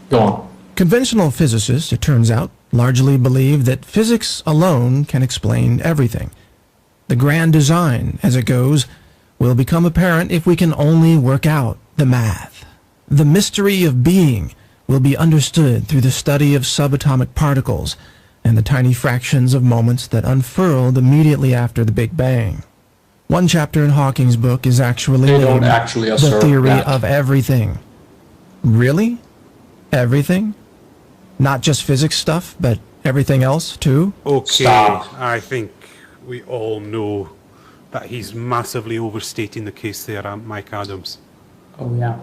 Go on. Conventional physicists, it turns out, largely believe that physics alone can explain everything. The grand design, as it goes, will become apparent if we can only work out the math. The mystery of being will be understood through the study of subatomic particles and the tiny fractions of moments that unfurled immediately after the Big Bang. One chapter in Hawking's book is actually named The Theory of Everything. Really? Everything? Not just physics stuff, but everything else, too? Okay, Stop. I think we all know that he's massively overstating the case there, Mike Adams. Oh, yeah.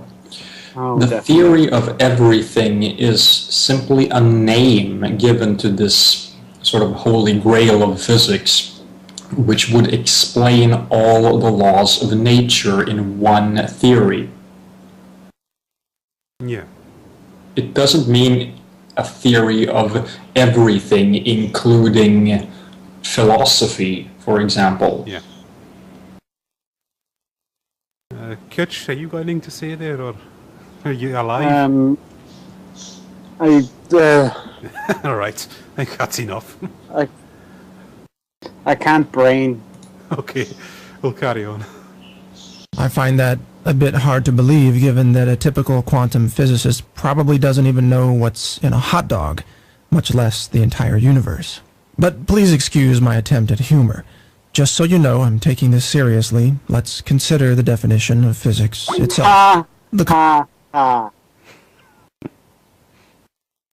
Oh, The definitely. theory of everything is simply a name given to this sort of holy grail of physics, which would explain all the laws of nature in one theory. Yeah. It doesn't mean a theory of everything, including philosophy, for example. Yeah. Kitch, are you got anything to say there, or are you alive? All right, I think that's enough. I can't brain. Okay, we'll carry on. I find that a bit hard to believe, given that a typical quantum physicist probably doesn't even know what's in a hot dog, much less the entire universe. But please excuse my attempt at humor. Just so you know, I'm taking this seriously. Let's consider the definition of physics itself. The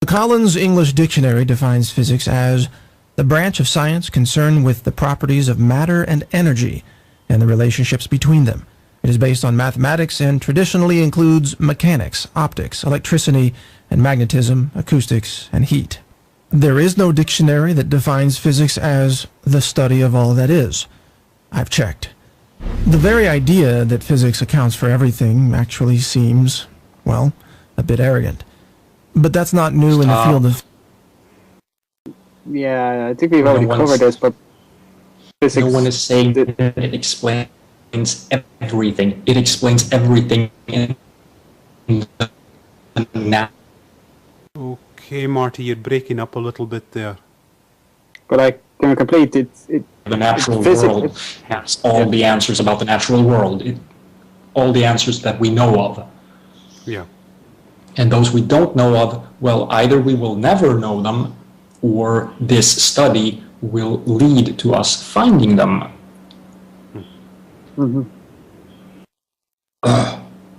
Collins English Dictionary defines physics as the branch of science concerned with the properties of matter and energy and the relationships between them. It is based on mathematics and traditionally includes mechanics, optics, electricity, and magnetism, acoustics, and heat. There is no dictionary that defines physics as the study of all that is. I've checked. The very idea that physics accounts for everything actually seems, well, a bit arrogant. But that's not new in the field of... Yeah, I think we've already covered this, but physics... No one is saying that it explains everything. It explains everything in the now. Okay, Marty, you're breaking up a little bit there. But I can complete it. The natural physics- world has all the answers about the natural world. All the answers that we know of. Yeah. And those we don't know of, well, either we will never know them, or this study will lead to us finding them.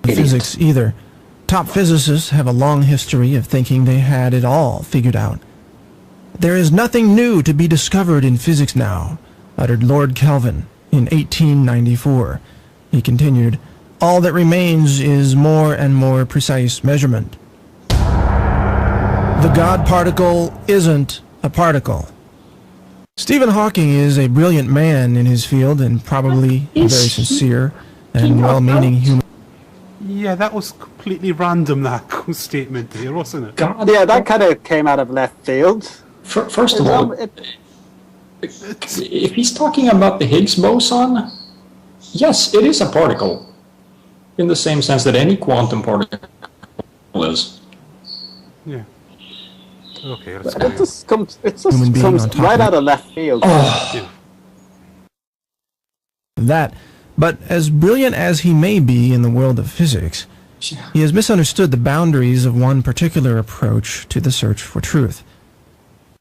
physics either. Top physicists have a long history of thinking they had it all figured out. There is nothing new to be discovered in physics now, uttered Lord Kelvin in 1894. He continued, all that remains is more and more precise measurement. The God particle isn't a particle. Stephen Hawking is a brilliant man in his field and probably a very sincere and well-meaning human. Yeah, that was completely random, that statement there, wasn't it? God, Yeah, that kind of came out of left field. First of all, if he's talking about the Higgs boson, yes, it is a particle, in the same sense that any quantum particle is. Yeah. Okay, let's It just comes, Human being on top right of it. out of left field. That, but as brilliant as he may be in the world of physics, he has misunderstood the boundaries of one particular approach to the search for truth.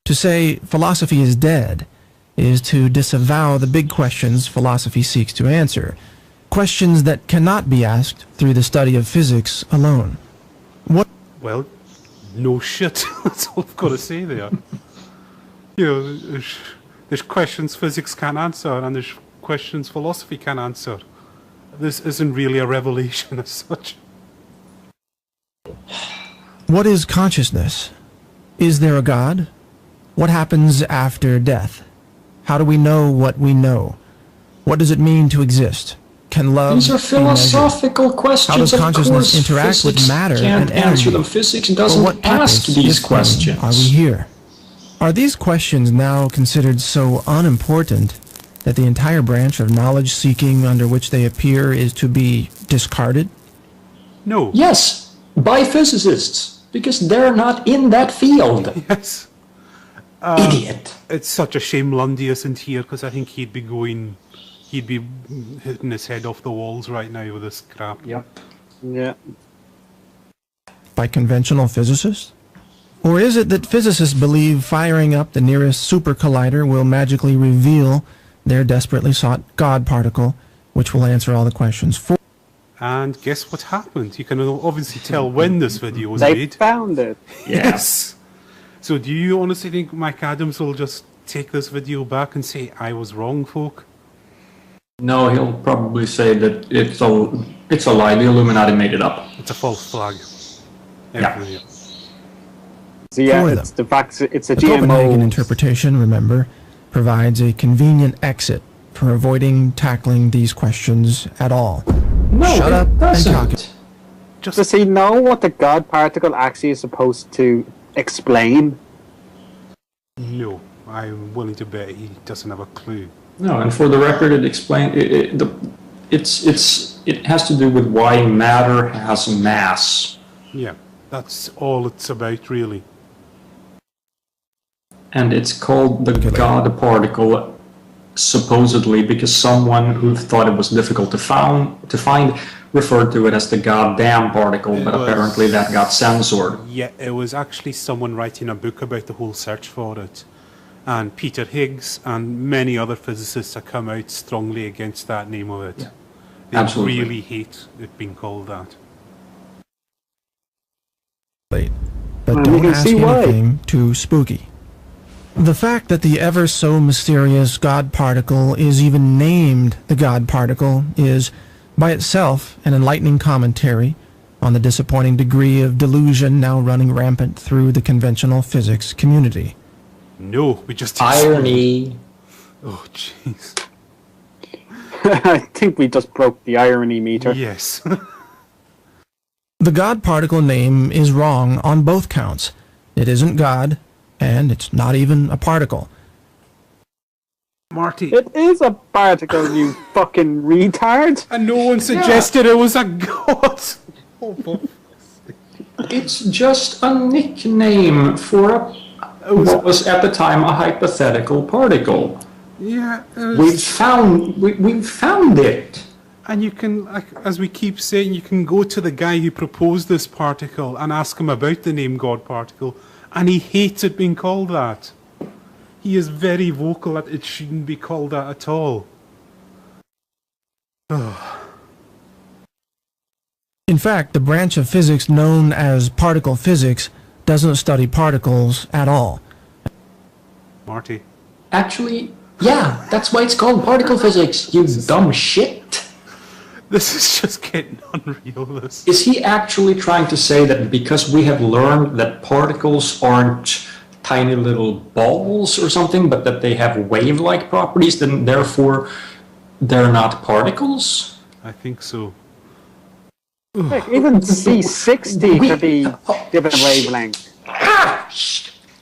To say philosophy is dead is to disavow the big questions philosophy seeks to answer, questions that cannot be asked through the study of physics alone. What? Well, no shit. That's all I've got to say there. You know, there's questions physics can't answer, and there's questions philosophy can't answer. This isn't really a revelation as such. What is consciousness? Is there a God? What happens after death? How do we know what we know? What does it mean to exist? Can love These are be measured? philosophical questions. How does Of consciousness course, interact with physics matter can't and answer energy? them. Physics For doesn't what ask purpose, these if then, questions. are we here? Are these questions now considered so unimportant that the entire branch of knowledge-seeking under which they appear is to be discarded? No. Yes, by physicists. Because they're not in that field. Yes. Idiot. It's such a shame Lundy isn't here, because I think he'd be hitting his head off the walls right now with this crap. Yep. Yeah. By conventional physicists? Or is it that physicists believe firing up the nearest super collider will magically reveal their desperately sought God particle, which will answer all the questions for? And guess what happened? You can obviously tell when this video was They made. found it. Yes. So do you honestly think Mike Adams will just take this video back and say, I was wrong, folk? No, he'll probably say that it's a lie. The Illuminati made it up. It's a false flag. Yeah. Everything. So yeah, For it's the fact it's a The Copenhagen GMO. interpretation, remember, provides a convenient exit for avoiding tackling these questions at all. No, Shut up it and doesn't. talk. Does he know what the God particle actually is supposed to explain? No, I'm willing to bet he doesn't have a clue. No, and for the record, it has to do with why matter has mass. Yeah, that's all it's about, really. And it's called the God particle, supposedly because someone who thought it was difficult to find referred to it as the goddamn particle, but apparently that got censored. Yeah, it was actually someone writing a book about the whole search for it. And Peter Higgs and many other physicists have come out strongly against that name of it. Yeah, They absolutely. really hate it being called that. But You don't can ask see why. anything too spooky. The fact that the ever so mysterious God particle is even named the God particle is, by itself, an enlightening commentary on the disappointing degree of delusion now running rampant through the conventional physics community. No, we just... Irony. Oh, jeez. I think we just broke the irony meter. Yes. The God particle name is wrong on both counts. It isn't God, and it's not even a particle. Marty. It is a particle, you fucking retard. And no one suggested it was a god. Oh, for It's just a nickname for what was at the time a hypothetical particle. yeah. We've found it. And you can, like, as we keep saying, you can go to the guy who proposed this particle and ask him about the name God particle, and he hates it being called that. He is very vocal that it shouldn't be called that at all. In fact, the branch of physics known as particle physics doesn't study particles at all. Marty. Actually, yeah, that's why it's called particle physics, you dumb shit. This is just getting unreal, this. Is he actually trying to say that because we have learned that particles aren't tiny little balls or something, but that they have wave-like properties, then therefore they're not particles? I think so. Heck, even C60 could be given a wavelength. Ah!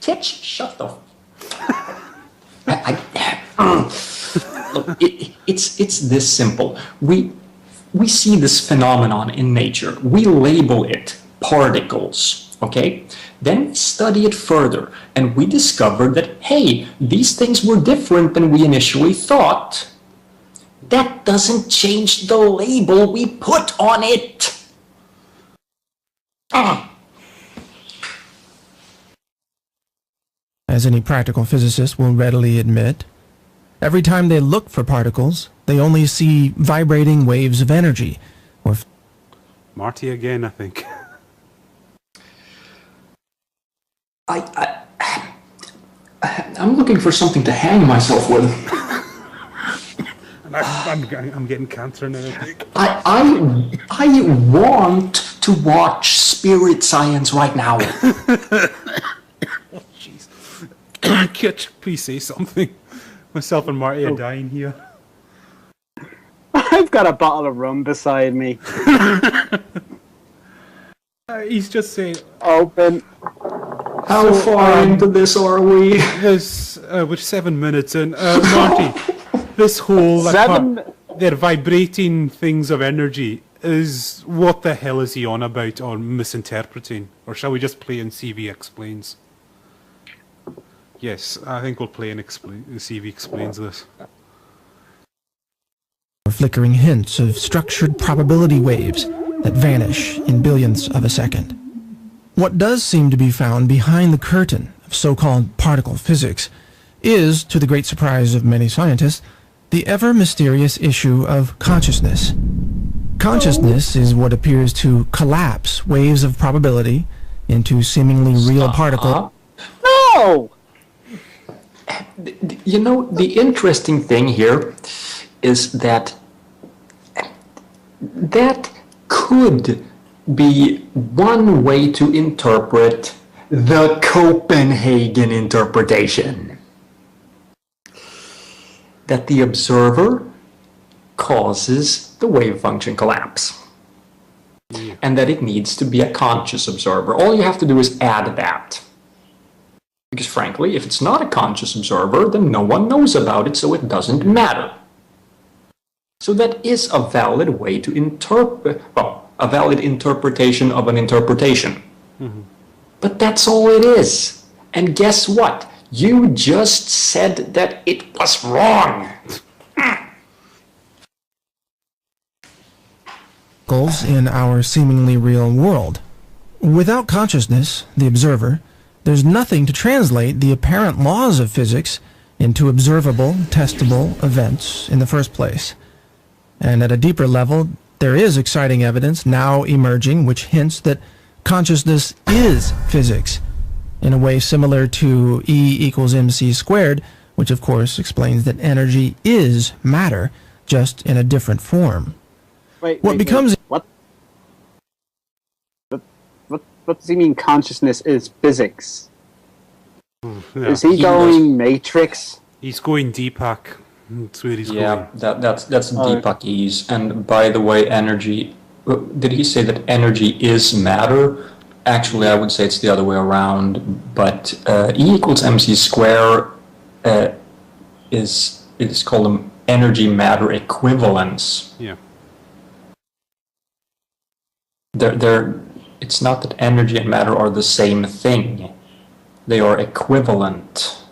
Titch, shut the... Look, it's this simple. We see this phenomenon in nature. We label it particles, okay? Then we study it further, and we discover that, hey, these things were different than we initially thought. That doesn't change the label we put on it. As any practical physicist will readily admit, every time they look for particles, they only see vibrating waves of energy, or Marty again, I think. I'm looking for something to hang myself with. And I'm getting cancer now, I think. I want to watch Spirit Science right now. Oh, jeez. Kitch, please say something. Myself and Marty are dying here. I've got a bottle of rum beside me. He's just saying, Open. How far into this are we? this, we're 7 minutes in. Marty, this whole... like, they're vibrating things of energy. is what the hell is he on about or misinterpreting? Or shall we just play and CV explains? Yes, I think we'll play and CV explains this. Flickering hints of structured probability waves that vanish in billionths of a second. What does seem to be found behind the curtain of so-called particle physics is, to the great surprise of many scientists, the ever-mysterious issue of consciousness. Consciousness is what appears to collapse waves of probability into seemingly real particles. No! You know, the interesting thing here is that that could be one way to interpret the Copenhagen interpretation. That the observer causes the wave function collapse. And that it needs to be a conscious observer. All you have to do is add that. Because frankly, if it's not a conscious observer, then no one knows about it, so it doesn't matter. So that is a valid way to interpret, well, a valid interpretation of an interpretation. Mm-hmm. But that's all it is. And guess what? You just said that it was wrong. In our seemingly real world. Without consciousness, the observer, there's nothing to translate the apparent laws of physics into observable, testable events in the first place. And at a deeper level, there is exciting evidence now emerging which hints that consciousness is physics, in a way similar to E equals mc squared, which of course explains that energy is matter, just in a different form. Wait, what does he mean consciousness is physics? Yeah. Is he going Matrix? He's going Deepak. That's where he's going. Yeah, that's Deepak-ese. And by the way, energy, did he say that energy is matter? Actually, I would say it's the other way around, but E equals mc square is called an energy matter equivalence. Yeah. It's not that energy and matter are the same thing. They are equivalent.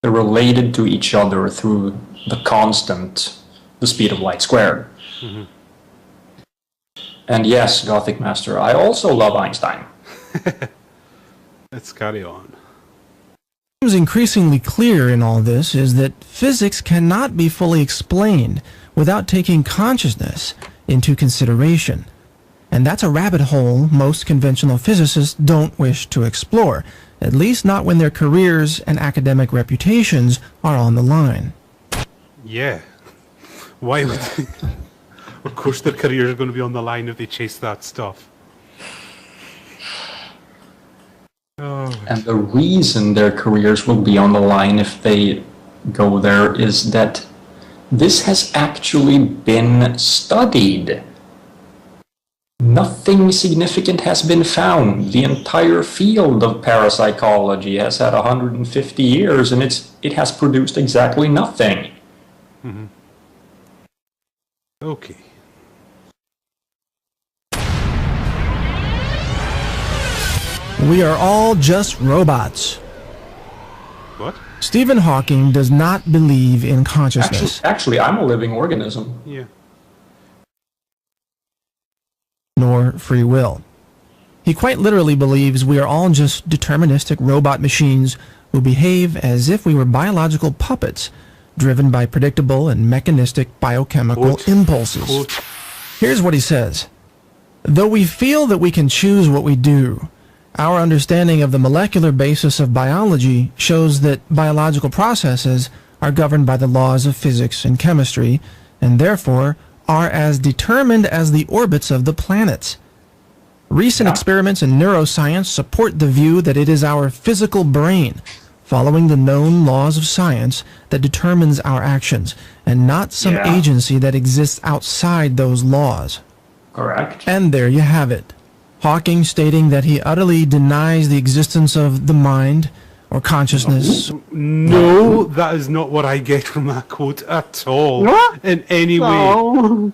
They're related to each other through the constant, the speed of light squared. Mm-hmm. And yes, Gothic Master, I also love Einstein. Let's carry on. What is increasingly clear in all this is that physics cannot be fully explained without taking consciousness into consideration. And that's a rabbit hole most conventional physicists don't wish to explore, at least not when their careers and academic reputations are on the line. Yeah. Why would they? Of course their careers are going to be on the line if they chase that stuff. Oh. And the reason their careers will be on the line if they go there is that this has actually been studied. Nothing significant has been found. The entire field of parapsychology has had 150 years, and it has produced exactly nothing. Mm-hmm. Okay. We are all just robots. What? Stephen Hawking does not believe in consciousness. Actually, I'm a living organism. Yeah. Nor free will. He quite literally believes we are all just deterministic robot machines who behave as if we were biological puppets driven by predictable and mechanistic biochemical impulses. Here's what he says. Though we feel that we can choose what we do, our understanding of the molecular basis of biology shows that biological processes are governed by the laws of physics and chemistry, and therefore are as determined as the orbits of the planets. Recent experiments in neuroscience support the view that it is our physical brain, following the known laws of science, that determines our actions, and not some agency that exists outside those laws. Correct. And there you have it. Hawking stating that he utterly denies the existence of the mind or consciousness. No, that is not what I get from that quote at all. What? In any way.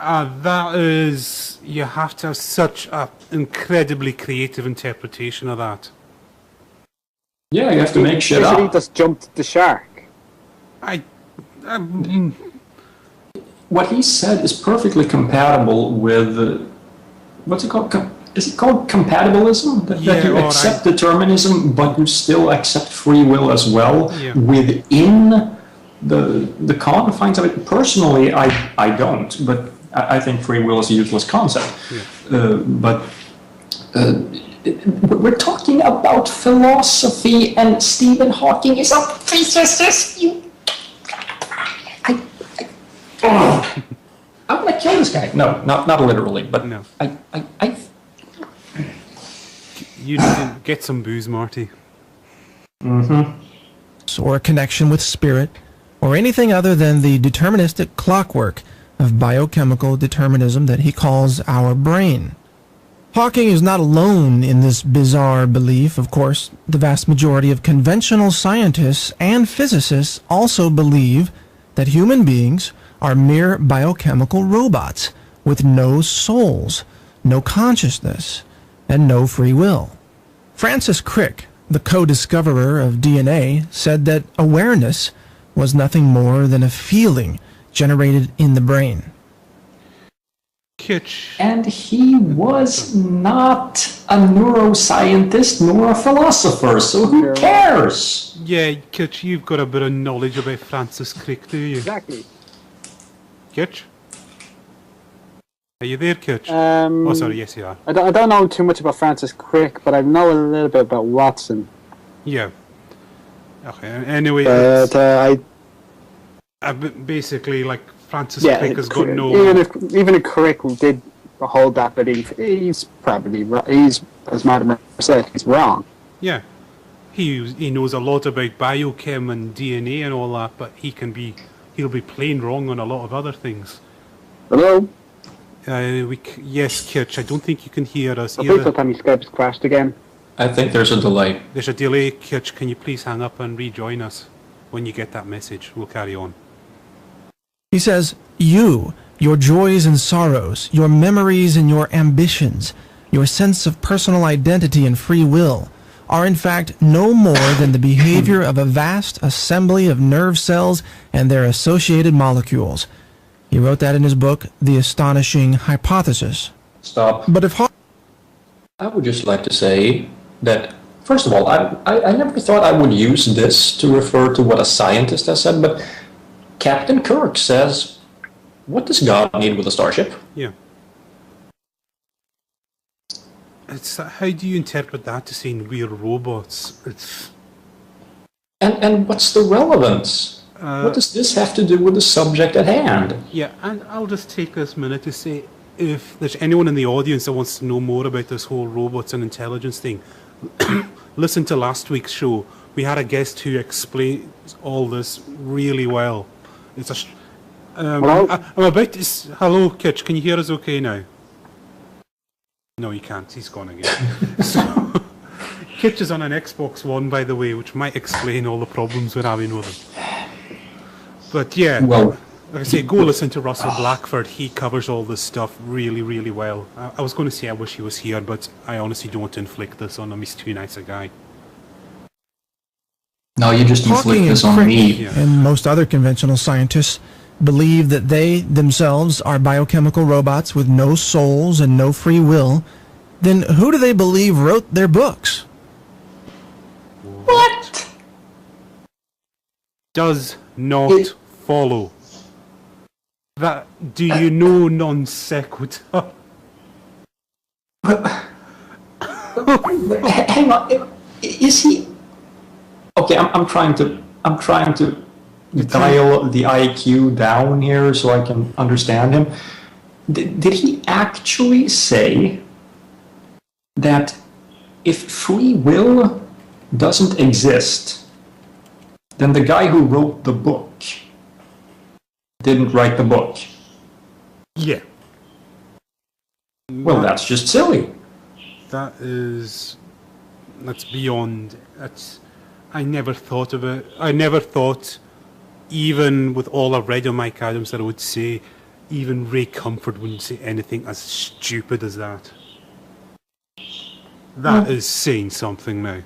That is... You have to have such an incredibly creative interpretation of that. Yeah, you have to make shit Basically up. just jumped the shark. What he said is perfectly compatible with what's it called? Is it called compatibilism? That you accept determinism, but you still accept free will as well within the confines of it. Personally, I don't, but I think free will is a useless concept. But we're talking about philosophy, and Stephen Hawking is a physicist. I'm gonna kill this guy. No, not literally, but no. I You need to get some booze, Marty. Or a connection with spirit, or anything other than the deterministic clockwork of biochemical determinism that he calls our brain. Hawking is not alone in this bizarre belief. Of course, the vast majority of conventional scientists and physicists also believe that human beings are mere biochemical robots with no souls, no consciousness, and no free will. Francis Crick, the co-discoverer of DNA, said that awareness was nothing more than a feeling generated in the brain. Kitsch. And he was not a neuroscientist nor a philosopher, so who cares? Yeah, Kitsch, you've got a bit of knowledge about Francis Crick, do you? Exactly. Kitsch? Are you there, Kitsch? Oh, sorry, yes you are. I don't know too much about Francis Crick, but I know a little bit about Watson. Yeah. Okay, anyway, basically, like, Francis Crick has got no... Even if Crick did hold that belief, he's probably right. He's, as Madam said, he's wrong. Yeah. He knows a lot about biochem and DNA and all that, but he'll be plain wrong on a lot of other things. Hello? Yes, Kitsch, I don't think you can hear us I either. think sometimes Skype's crashed again. I think there's a delay. There's a delay, Kitsch. Can you please hang up and rejoin us when you get that message? We'll carry on. He says, you, your joys and sorrows, your memories and your ambitions, your sense of personal identity and free will, are in fact no more than the behavior of a vast assembly of nerve cells and their associated molecules. He wrote that in his book, The Astonishing Hypothesis. Stop. But if I would just like to say that, first of all, I never thought I would use this to refer to what a scientist has said, but Captain Kirk says, what does God need with a starship? Yeah. It's how do you interpret that to saying we're robots? It's... And what's the relevance? What does this have to do with the subject at hand? Yeah, and I'll just take this minute to say, if there's anyone in the audience that wants to know more about this whole robots and intelligence thing, listen to last week's show. We had a guest who explains all this really well. It's a... Hello? I'm about to... Hello, Kitsch, can you hear us okay now? No, you can't. He's gone again. So, Kitsch is on an Xbox One, by the way, which might explain all the problems we're having with him. But yeah, Well, like I say, go listen to Russell Blackford. He covers all this stuff really, really well. I was going to say I wish he was here, but I honestly don't want to inflict this on him. He's too nice a guy. no, you just inflict Hawking this and on Crick me. and most other conventional scientists believe that they themselves are biochemical robots with no souls and no free will, then who do they believe wrote their books? What? Does not follow. That, do you know non sequitur? Hang on, is he? Okay, I'm trying to dial the IQ down here so I can understand him. Did he actually say that if free will doesn't exist, then the guy who wrote the book didn't write the book? Yeah. Well, that's just silly. That's beyond. I never thought of it. I never thought, even with all I've read on Mike Adams, that I would say even Ray Comfort wouldn't say anything as stupid as that. That is saying something now.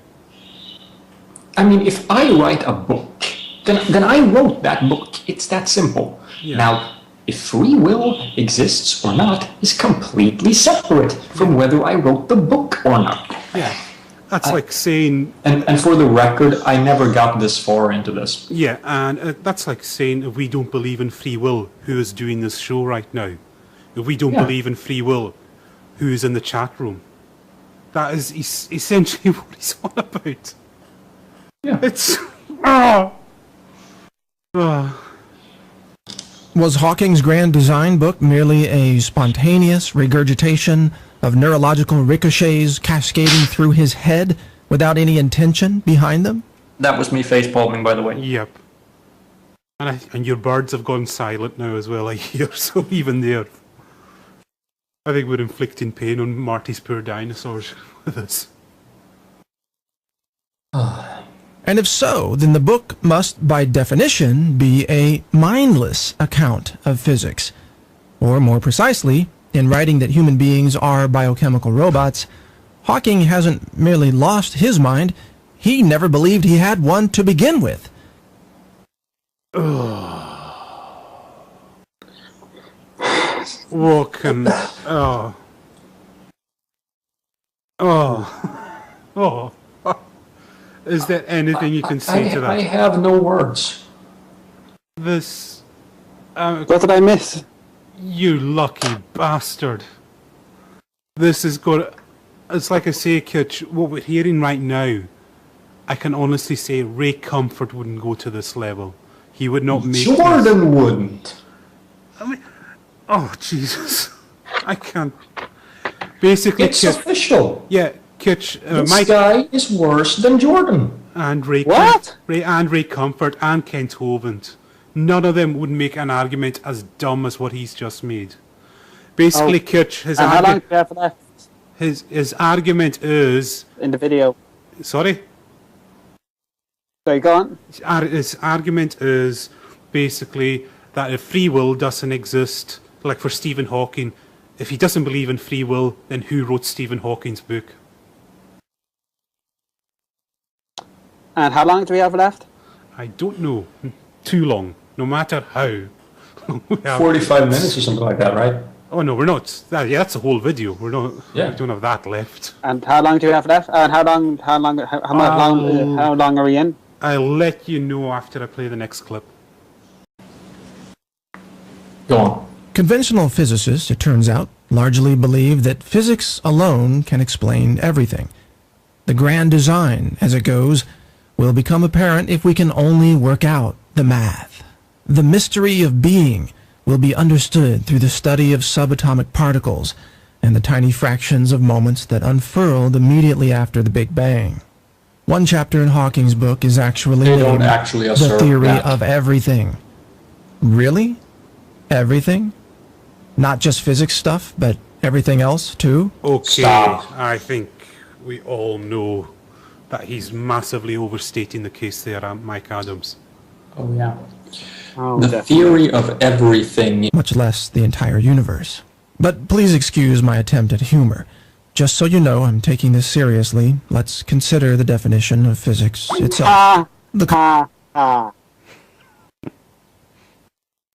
I mean, if I write a book, then I wrote that book. It's that simple. Yeah. Now, if free will exists or not is completely separate from whether I wrote the book or not. Yeah. That's like saying... And for the record, I never got this far into this. Yeah, and that's like saying if we don't believe in free will, who is doing this show right now? If we don't believe in free will, who is in the chat room? That is essentially what he's on about. Yeah. It's... Was Hawking's grand design book merely a spontaneous regurgitation of neurological ricochets cascading through his head without any intention behind them? That was me facepalming, by the way. Yep. And your birds have gone silent now as well, I hear, so even there. I think we're inflicting pain on Marty's poor dinosaurs with this. And if so, then the book must, by definition, be a mindless account of physics. Or more precisely, in writing that human beings are biochemical robots, Hawking hasn't merely lost his mind, he never believed he had one to begin with. What can... Oh. Is there anything you can say to that? I have no words. This... What did I miss? You lucky bastard. This is good. It's like I say, Kitch, what we're hearing right now, I can honestly say Ray Comfort wouldn't go to this level. He would not make Jordan wouldn't. I mean, oh, Jesus. I can't... Basically, It's official. Yeah, Kitch, This guy is worse than Jordan. and Ray, What? Ray Comfort and Kent Hovind. None of them would make an argument as dumb as what he's just made. Basically, Kitch, And how long do we have left his argument is... in the video? Sorry? Sorry, go on. His argument is basically that if free will doesn't exist, like for Stephen Hawking, if he doesn't believe in free will, then who wrote Stephen Hawking's book? And how long do we have left? I don't know. Too long. No matter how. We have- 45 minutes or something like that, right? Oh no, we're not. That's a whole video. We're not. Yeah. We don't have that left. And how long do we have left? And how long are we in? I'll let you know after I play the next clip. Go on. Conventional physicists, it turns out, largely believe that physics alone can explain everything. The grand design, as it goes, will become apparent if we can only work out the math. The mystery of being will be understood through the study of subatomic particles and the tiny fractions of moments that unfurled immediately after the Big Bang. One chapter in Hawking's book is actually They don't named actually The assert Theory that. of Everything. Really? Everything? Not just physics stuff, but everything else, too? Okay. Stop. I think we all know that he's massively overstating the case there, Mike Adams. Oh, yeah. Oh, The definitely. theory of everything. Much less the entire universe. But please excuse my attempt at humor. Just so you know, I'm taking this seriously. Let's consider the definition of physics itself. The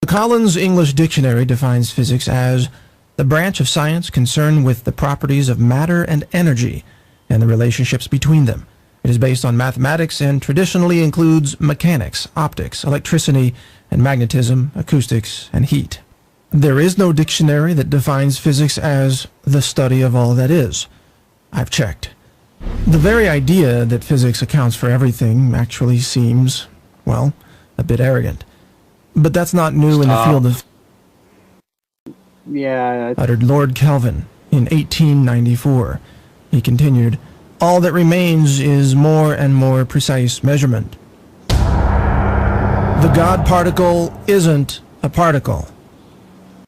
Collins English Dictionary defines physics as the branch of science concerned with the properties of matter and energy and the relationships between them. It is based on mathematics and traditionally includes mechanics, optics, electricity, and magnetism, acoustics, and heat. There is no dictionary that defines physics as the study of all that is. I've checked. The very idea that physics accounts for everything actually seems, well, a bit arrogant. But that's not new in the field of... Yeah. uttered Lord Kelvin in 1894. He continued, all that remains is more and more precise measurement. The God particle isn't a particle.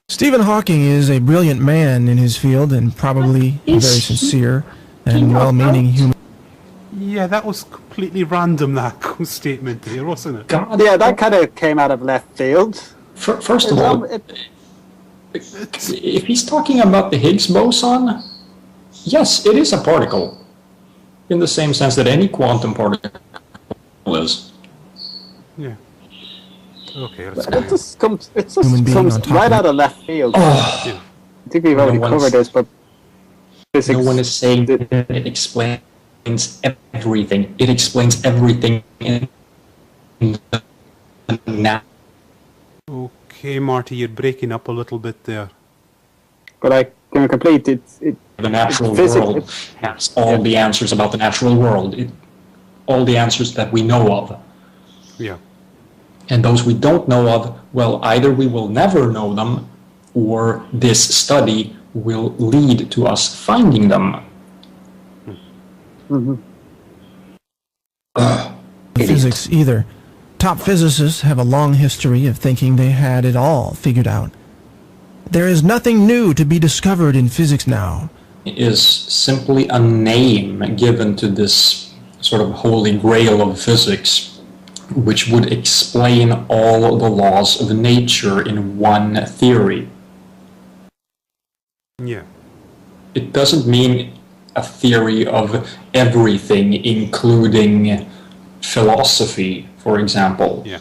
Stephen Hawking is a brilliant man in his field and probably a very sincere and well-meaning human. Yeah, that was completely random, that statement there, wasn't it? God. Yeah, that kind of came out of left field. First of all, If he's talking about the Higgs boson, yes, it is a particle, in the same sense that any quantum particle is. Yeah. Okay, let's It go. just comes, Human being on top right of it. out of left field. Oh, Yeah. I think we've already No one's- covered this, but physics. no one is saying that it explains everything. It explains everything in the Okay, Marty, you're breaking up a little bit there. But I can complete it. the natural It's physics. world has all the answers about the natural world. All the answers that we know of. Yeah. And those we don't know of, well, either we will never know them, or this study will lead to us finding them. Physics either. Top physicists have a long history of thinking they had it all figured out. There is nothing new to be discovered in physics now. Is simply a name given to this sort of holy grail of physics, which would explain all the laws of nature in one theory. Yeah. It doesn't mean a theory of everything, including philosophy, for example. Yeah.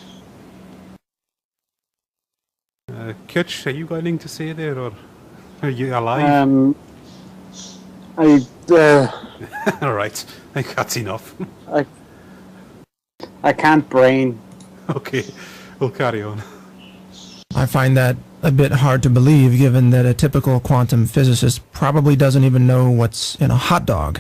Kitch, are you got anything to say there, or are you alive? All right, I think that's enough. I can't brain. Okay, we'll carry on. I find that a bit hard to believe, given that a typical quantum physicist probably doesn't even know what's in a hot dog.